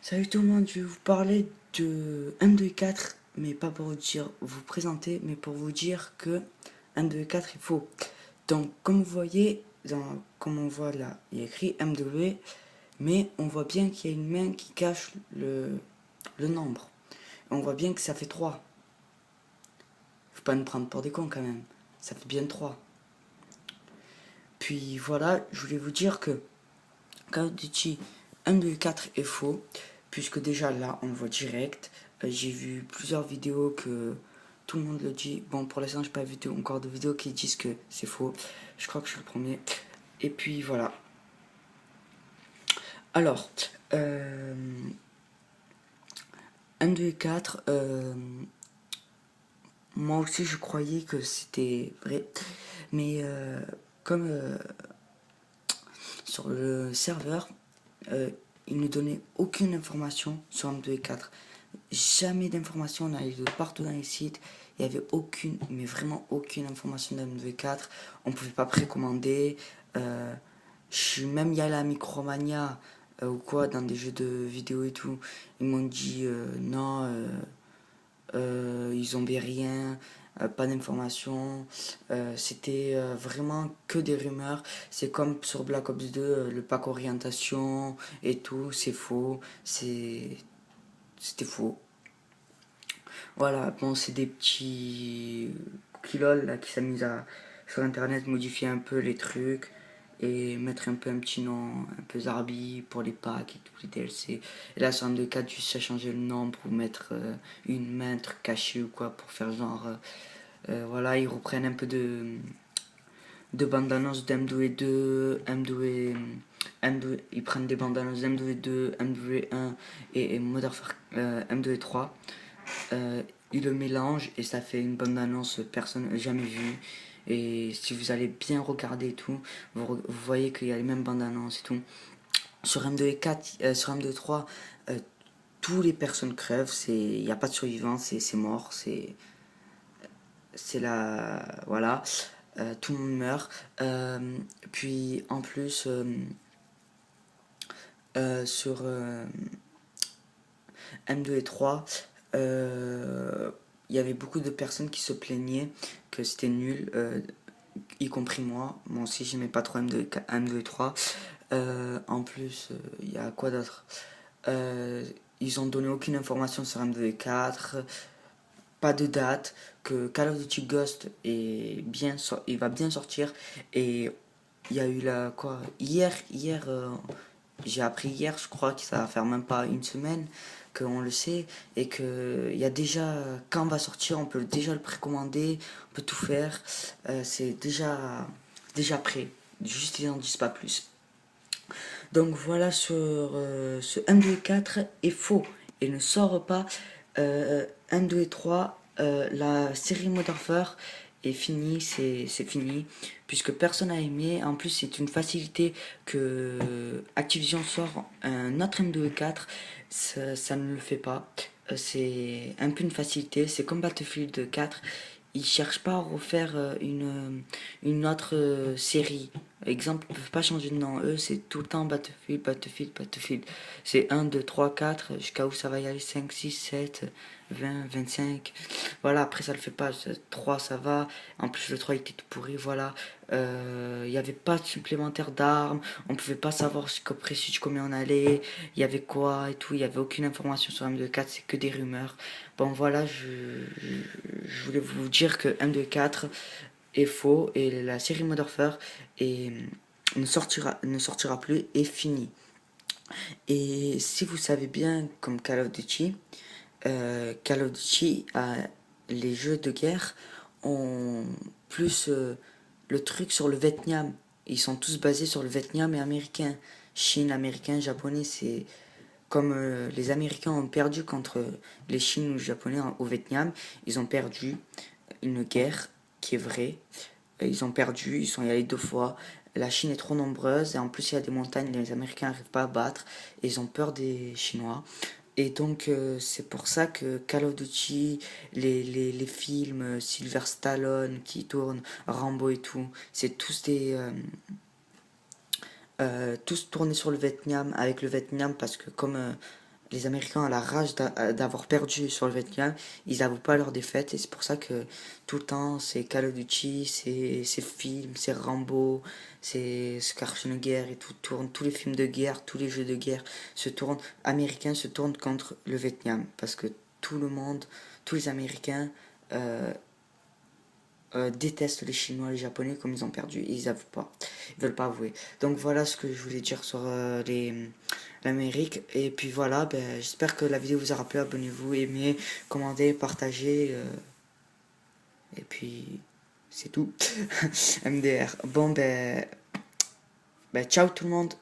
Salut tout le monde, je vais vous parler de M2.4, mais pas pour vous présenter, mais pour vous dire que M2.4 est faux. Donc, comme vous voyez, comme on voit là, il y a écrit M2, mais on voit bien qu'il y a une main qui cache le nombre. On voit bien que ça fait 3. Faut pas nous prendre pour des cons quand même. Ça fait bien 3. Puis voilà, je voulais vous dire que Call of Duty M2.4 est faux, puisque déjà là on le voit direct. J'ai vu plusieurs vidéos que tout le monde le dit. Bon, pour l'instant, j'ai pas vu encore de vidéos qui disent que c'est faux. Je crois que je suis le premier. Et puis voilà. Alors, M2.4, moi aussi je croyais que c'était vrai. Mais comme sur le serveur, il ne donnait aucune information sur M2.4. Jamais d'informations, on allait de partout dans les sites, il n'y avait aucune, mais vraiment aucune information de M2.4, on ne pouvait pas précommander, je suis même y allé à Micromania ou quoi, dans des jeux de vidéo et tout, ils m'ont dit non, ils ont rien, pas d'informations, c'était vraiment que des rumeurs, c'est comme sur Black Ops 2, le pack orientation et tout, c'est faux, c'était faux. Voilà, bon, c'est des petits kilol là, qui s'amusent à, sur internet, modifier un peu les trucs et mettre un peu un petit nom, un peu Zarbi pour les packs et tout, les DLC. Et là, sur un 2.4, juste à changer le nom pour mettre une main, un truc caché ou quoi, pour faire genre. Voilà, ils reprennent un peu de bandes-annonces d'M2 M2, M2, ils prennent des bandes-annonces d'M2 M2 1 et Modern Warfare M2 3. Il le mélange et ça fait une bande annonce personne jamais vue. Et si vous allez bien regarder et tout, vous voyez qu'il y a les mêmes bandes annonces et tout. Sur M2 et 4, sur M2 et 3, tous les personnes crèvent, il n'y a pas de survivants, c'est mort, c'est la. Voilà, tout le monde meurt. Puis en plus, sur M2 et 3, il y avait beaucoup de personnes qui se plaignaient que c'était nul, y compris moi. Moi aussi, j'aimais pas trop M2 et 3. En plus, il y a quoi d'autre? Ils ont donné aucune information sur M2 et 4, pas de date, que Call of Duty Ghost il va bien sortir. Et il y a eu la quoi? Hier, j'ai appris hier, je crois que ça va faire même pas une semaine qu'on le sait et que il y a déjà quand on va sortir, on peut déjà le précommander, on peut tout faire, c'est déjà prêt. Juste ils en disent pas plus. Donc voilà sur ce 1, 2 et 4 est faux et ne sort pas. 1, 2 et 3, la série Modern Warfare est finie, c'est fini, puisque personne n'a aimé. En plus, c'est une facilité que Activision sort un autre M2 et 4, ça ne le fait pas. C'est un peu une facilité, c'est comme Battlefield 4. Ils cherchent pas à refaire une autre série. Exemple, ils peuvent pas changer de nom. Eux, c'est tout le temps Battlefield, Battlefield, Battlefield. C'est 1, 2, 3, 4, jusqu'à où ça va y aller, 5, 6, 7, 20, 25. Voilà, après ça le fait pas. 3, ça va. En plus, le 3 était tout pourri, voilà. Il n'y avait pas de supplémentaire d'armes. On pouvait pas savoir jusqu'au précis combien on allait. Il y avait quoi et tout. Il y avait aucune information sur M24, c'est que des rumeurs. Bon, voilà, je voulais vous dire que M24 est faux et la série Modern Warfare ne sortira plus, est finie. Et si vous savez bien, comme Call of Duty les jeux de guerre ont plus le truc sur le Vietnam. Ils sont tous basés sur le Vietnam et américain. Chine, américain, japonais, c'est comme les Américains ont perdu contre les Chinois ou les Japonais au Vietnam, ils ont perdu une guerre qui est vraie. Ils ont perdu, ils sont y allés 2 fois. La Chine est trop nombreuse et en plus il y a des montagnes, les Américains n'arrivent pas à battre et ils ont peur des Chinois. Et donc c'est pour ça que Call of Duty, les films, Sylvester Stallone qui tournent, Rambo et tout, c'est tous tournés sur le Vietnam, avec le Vietnam parce que comme les Américains ont la rage d'avoir perdu sur le Vietnam, ils avouent pas leur défaite et c'est pour ça que tout le temps c'est Call of Duty, c'est films, c'est Rambo, c'est Schwarzenegger et tout tourne, tous les films de guerre, tous les jeux de guerre se tournent, américains se tournent contre le Vietnam parce que tout le monde, tous les Américains euh, détestent les Chinois, les Japonais comme ils ont perdu et ils avouent pas, ils veulent pas avouer. Donc voilà ce que je voulais dire sur l'Amérique et puis voilà, ben, j'espère que la vidéo vous aura plu, abonnez-vous, aimez, commentez, partagez et puis c'est tout. MDR. Bon ben ciao tout le monde.